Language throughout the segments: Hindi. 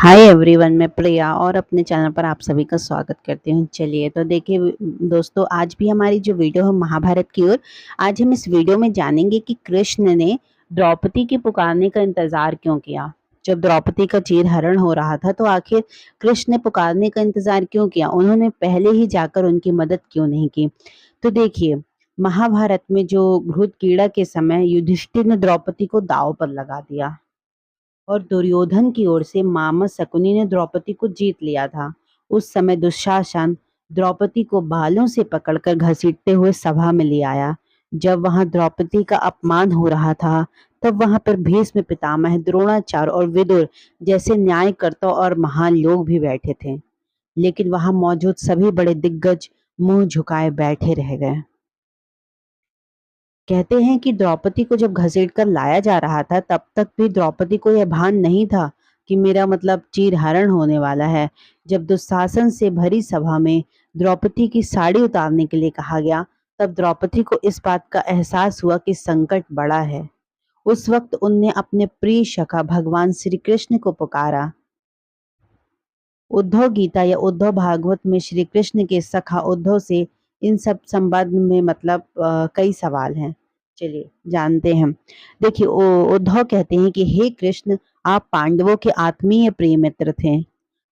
हाय एवरीवन, मैं प्रिया और अपने चैनल पर आप सभी का स्वागत करती हूँ। चलिए तो देखिए दोस्तों, आज भी हमारी जो वीडियो है महाभारत की ओर। आज हम इस वीडियो में जानेंगे कि कृष्ण ने द्रौपदी के पुकारने का इंतजार क्यों किया। जब द्रौपदी का चीरहरण हो रहा था तो आखिर कृष्ण ने पुकारने का इंतजार क्यों किया, उन्होंने पहले ही जाकर उनकी मदद क्यों नहीं की। तो देखिए, महाभारत में जो घृतक्रीड़ा के समय युधिष्ठिर ने द्रौपदी को दांव पर लगा दिया और दुर्योधन की ओर से मामा शकुनी ने द्रौपदी को जीत लिया था। उस समय दुशासन द्रौपदी को बालों से पकड़कर घसीटते हुए सभा में ले आया। जब वहां द्रौपदी का अपमान हो रहा था, तब वहां पर भीष्म पितामह, द्रोणाचार्य और विदुर जैसे न्यायकर्ता और महान लोग भी बैठे थे। लेकिन वहां मौजूद सभी बड़े दिग्गज मुंह झुकाए बैठे रह गए। कहते हैं कि द्रौपदी को जब घसीट कर लाया जा रहा था, तब तक भी द्रौपदी को यह भान नहीं था कि मेरा मतलब चीरहरण होने वाला है। जब दुशासन से भरी सभा में द्रौपदी की साड़ी उतारने के लिए कहा गया, तब द्रौपदी को इस बात का एहसास हुआ कि संकट बड़ा है। उस वक्त उनने अपने प्रिय सखा भगवान श्री कृष्ण को पुकारा। उद्धव गीता या उद्धव भागवत में श्री कृष्ण के सखा उद्धव से इन सब संबंध में मतलब कई सवाल हैं। चलिए जानते हैं। देखिए, उद्धव कहते हैं कि हे कृष्ण, आप पांडवों के आत्मीय प्रिय मित्र थे।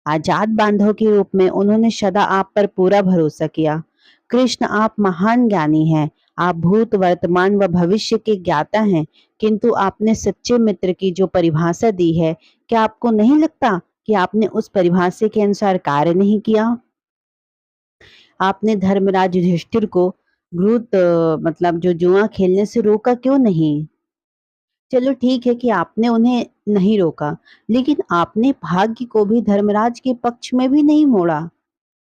आजाद बांधव के रूप में उन्होंने सदा आप पर पूरा भरोसा किया। कृष्ण, आप महान ज्ञानी हैं। आप भूत, वर्तमान व भविष्य के ज्ञाता हैं। किंतु आपने सच्चे मित्र की जो परिभाषा दी है, क्या आपको नहीं लगता कि आपने उस परिभाषा के अनुसार कार्य नहीं किया? आपने धर्मराज युधिष्ठिर को मतलब जो जुआ खेलने से रोका क्यों नहीं? चलो ठीक है कि आपने उन्हें नहीं रोका, लेकिन आपने भाग्य को भी धर्मराज के पक्ष में भी नहीं मोड़ा।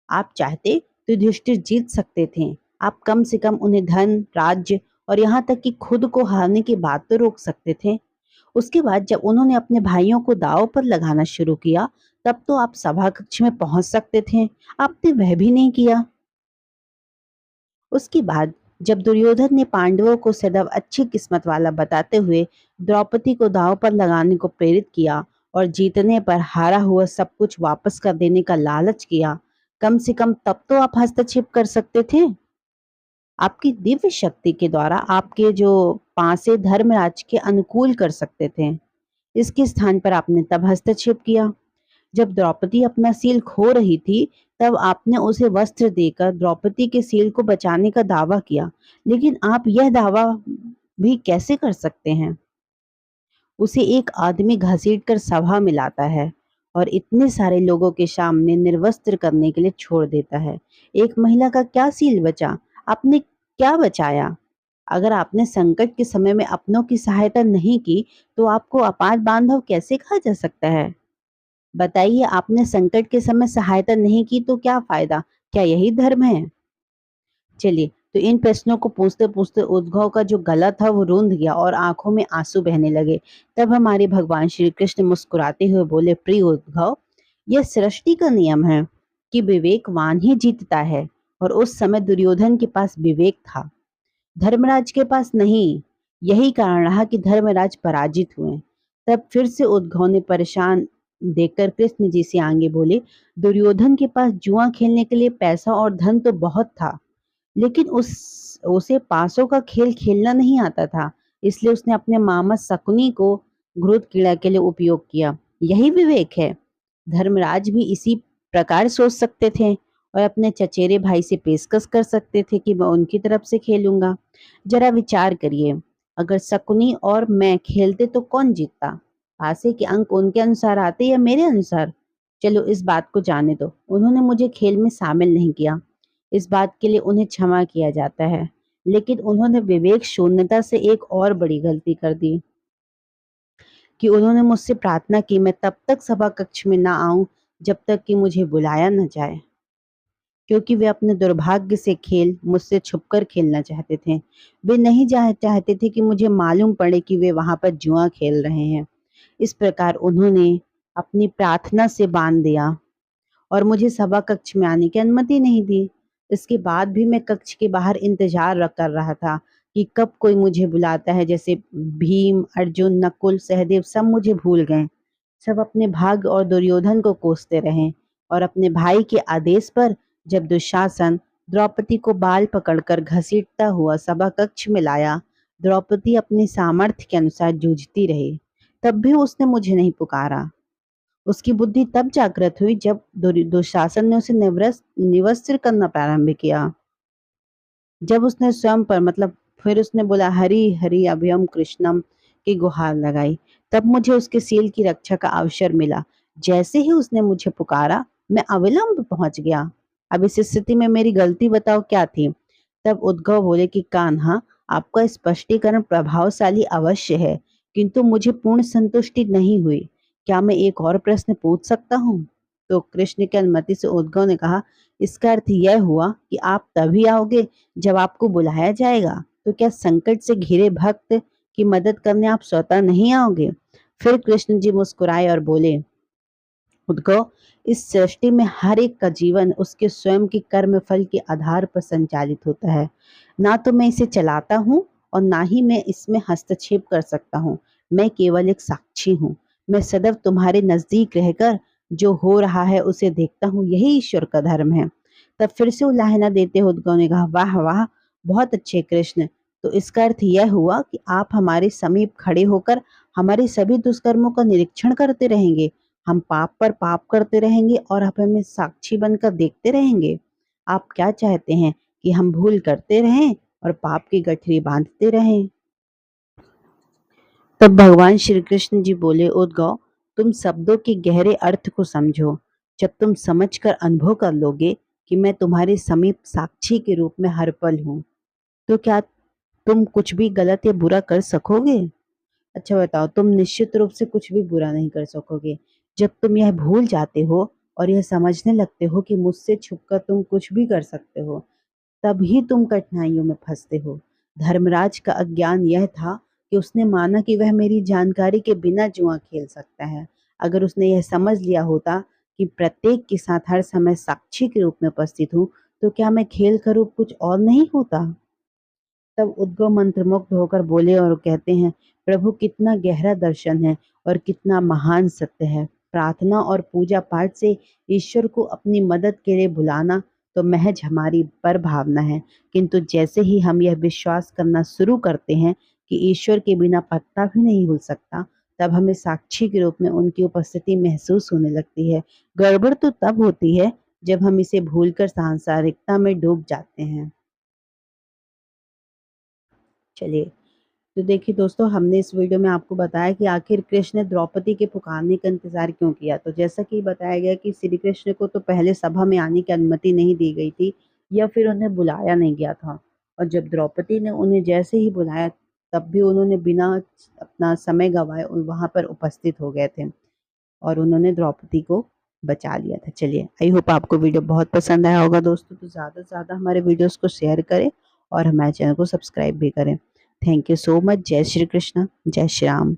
आप चाहते तो युधिष्ठिर जीत सकते थे। आप कम से कम उन्हें धन, राज्य और यहाँ तक कि खुद को हारने की बात तो रोक सकते थे। उसके बाद जब उन्होंने अपने भाइयों को दांव पर लगाना शुरू किया, तब तो आप सभा कक्ष में पहुंच सकते थे। आपने वह भी नहीं किया। उसके बाद जब दुर्योधन ने पांडवों को सदैव अच्छी किस्मत वाला बताते हुए द्रौपदी को दांव पर लगाने को प्रेरित किया और जीतने पर हारा हुआ सब कुछ वापस कर देने का लालच किया, कम से कम तब तो आप हस्तक्षेप कर सकते थे। आपकी दिव्य शक्ति के द्वारा आपके जो पांसे धर्मराज के अनुकूल कर सकते थे। इसके स्थान पर आपने तब हस्तक्षेप किया जब द्रौपदी अपना सील खो रही थी। तब आपने उसे वस्त्र देकर द्रौपदी के सील को बचाने का दावा किया। लेकिन आप यह दावा भी कैसे कर सकते हैं? उसे एक आदमी घसीट कर सभा में लाता है और इतने सारे लोगों के सामने निर्वस्त्र करने के लिए छोड़ देता है। एक महिला का क्या सील बचा? आपने क्या बचाया? अगर आपने संकट के समय में अपनों की सहायता नहीं की, तो आपको अपार बांधव कैसे कहा जा सकता है? बताइए, आपने संकट के समय सहायता नहीं की तो क्या फायदा? क्या यही धर्म है? चलिए, तो इन प्रश्नों को पूछते पूछते उद्धव का जो गला था वो रूंध गया और आंखों में आंसू बहने लगे। तब हमारे भगवान श्री कृष्ण मुस्कुराते हुए बोले, प्रिय उद्धव, यह सृष्टि का नियम है कि विवेकवान ही जीतता है। और उस समय दुर्योधन के पास विवेक था, धर्मराज के पास नहीं। यही कारण रहा कि धर्मराज पराजित हुए। तब फिर से उद्धव ने परेशान देखकर कृष्ण जी से आगे बोले, दुर्योधन के पास जुआ खेलने के लिए पैसा और धन तो बहुत था, लेकिन उसे पासों का खेल खेलना नहीं आता था। इसलिए उसने अपने मामा शकुनी को घृतक्रीड़ा के लिए उपयोग किया। यही विवेक है। धर्मराज भी इसी प्रकार सोच सकते थे और अपने चचेरे भाई से पेशकश कर सकते थे कि मैं उनकी तरफ से खेलूंगा। जरा विचार करिए, अगर शकुनी और मैं खेलते तो कौन जीतता? पासे के अंक उनके अनुसार आते या मेरे अनुसार? चलो इस बात को जाने दो, उन्होंने मुझे खेल में शामिल नहीं किया। इस बात के लिए उन्हें क्षमा किया जाता है। लेकिन उन्होंने विवेक शून्यता से एक और बड़ी गलती कर दी कि उन्होंने मुझसे प्रार्थना की मैं तब तक सभा कक्ष में ना आऊं जब तक कि मुझे बुलाया न जाए, क्योंकि वे अपने दुर्भाग्य से खेल मुझसे छुपकर खेलना चाहते थे। वे नहीं चाहते थे कि मुझे मालूम पड़े कि वे वहां पर जुआ खेल रहे हैं। इस प्रकार उन्होंने अपनी प्रार्थना से बांध दिया और मुझे सभा कक्ष में आने की अनुमति नहीं दी। इसके बाद भी मैं कक्ष के बाहर इंतजार कर रहा था कि कब कोई मुझे बुलाता है। जैसे भीम, अर्जुन, नकुल, सहदेव सब मुझे भूल गए। सब अपने भाग्य और दुर्योधन को कोसते रहे और अपने भाई के आदेश पर जब दुशासन द्रौपदी को बाल पकड़कर घसीटता हुआ सभा कक्ष में लाया, द्रौपदी अपनी सामर्थ्य के अनुसार जूझती रही। तब भी उसने मुझे नहीं पुकारा। उसकी बुद्धि तब जागृत हुई जब दुशासन ने उसे निवस्त्र करना प्रारंभ किया। जब उसने स्वयं पर मतलब फिर उसने बोला हरि हरि अभयम कृष्णम की गुहार लगाई, तब मुझे उसके सील की रक्षा का अवसर मिला। जैसे ही उसने मुझे पुकारा, मैं अविलंब पहुंच गया। अब इस स्थिति में मेरी गलती बताओ क्या थी? तब उद्गव बोले कि कान्हा, आपका स्पष्टीकरण प्रभावशाली अवश्य है, किंतु मुझे पूर्ण संतुष्टि नहीं हुई। क्या मैं एक और प्रश्न पूछ सकता हूँ? तो कृष्ण की अनुमति से उद्गव ने कहा, इसका अर्थ यह हुआ कि आप तभी आओगे जब आपको बुलाया जाएगा। तो क्या संकट से घिरे भक्त की मदद करने आप स्वतः नहीं आओगे? फिर कृष्ण जी मुस्कुराए और बोले, उद्गव, इस सृष्टि में हर एक का जीवन उसके स्वयं के कर्म फल के आधार पर संचालित होता है। ना तो मैं इसे चलाता हूँ और ना ही मैं इसमें हस्तक्षेप कर सकता हूँ। मैं केवल एक साक्षी हूँ। मैं सदैव तुम्हारे नजदीक रहकर जो हो रहा है उसे देखता हूँ। यही ईश्वर का धर्म है। तब फिर से उलाहना देते हुए उद्गव ने कहा, वाह वाह, बहुत अच्छे कृष्ण। तो इसका अर्थ यह हुआ कि आप हमारे समीप खड़े होकर हमारे सभी दुष्कर्मों का निरीक्षण करते रहेंगे। हम पाप पर पाप करते रहेंगे और आप हमें साक्षी बनकर देखते रहेंगे। आप क्या चाहते हैं कि हम भूल करते रहें और पाप की गठरी बांधते रहें? तब भगवान श्री कृष्ण जी बोले, उद्गव, तुम शब्दों के गहरे अर्थ को समझो। जब तुम समझकर अनुभव कर लोगे कि मैं तुम्हारे समीप साक्षी के रूप में हर पल हूँ, तो क्या तुम कुछ भी गलत या बुरा कर सकोगे? अच्छा बताओ, तुम निश्चित रूप से कुछ भी बुरा नहीं कर सकोगे। जब तुम यह भूल जाते हो और यह समझने लगते हो कि मुझसे छुपकर तुम कुछ भी कर सकते हो, तभी तुम कठिनाइयों में फंसते हो। धर्मराज का अज्ञान यह था कि उसने माना कि वह मेरी जानकारी के बिना जुआ खेल सकता है। अगर उसने यह समझ लिया होता कि प्रत्येक के साथ हर समय साक्षी के रूप में उपस्थित हूँ, तो क्या मैं खेल का रूप कुछ और नहीं होता? तब उद्गव मंत्रमुग्ध होकर बोले और कहते हैं, प्रभु, कितना गहरा दर्शन है और कितना महान सत्य है। प्रार्थना और पूजा पाठ से ईश्वर को अपनी मदद के लिए बुलाना तो महज हमारी पर भावना है, किंतु जैसे ही हम यह विश्वास करना शुरू करते हैं कि ईश्वर के बिना पत्ता भी नहीं हिल सकता, तब हमें साक्षी के रूप में उनकी उपस्थिति महसूस होने लगती है। गड़बड़ तो तब होती है जब हम इसे भूलकर सांसारिकता में डूब जाते हैं। चलिए, तो देखिए दोस्तों, हमने इस वीडियो में आपको बताया कि आखिर कृष्ण ने द्रौपदी के पुकारने का इंतजार क्यों किया। तो जैसा कि बताया गया कि श्री कृष्ण को तो पहले सभा में आने की अनुमति नहीं दी गई थी या फिर उन्हें बुलाया नहीं गया था, और जब द्रौपदी ने उन्हें जैसे ही बुलाया, तब भी उन्होंने बिना अपना समय गंवाए वहां पर उपस्थित हो गए थे और उन्होंने द्रौपदी को बचा लिया था। चलिए, आई होप आपको वीडियो बहुत पसंद आया होगा दोस्तों। तो ज़्यादा से ज़्यादा हमारे वीडियोस को शेयर करें और हमारे चैनल को सब्सक्राइब भी करें। Thank you so much. जय श्री कृष्ण, जय श्री राम।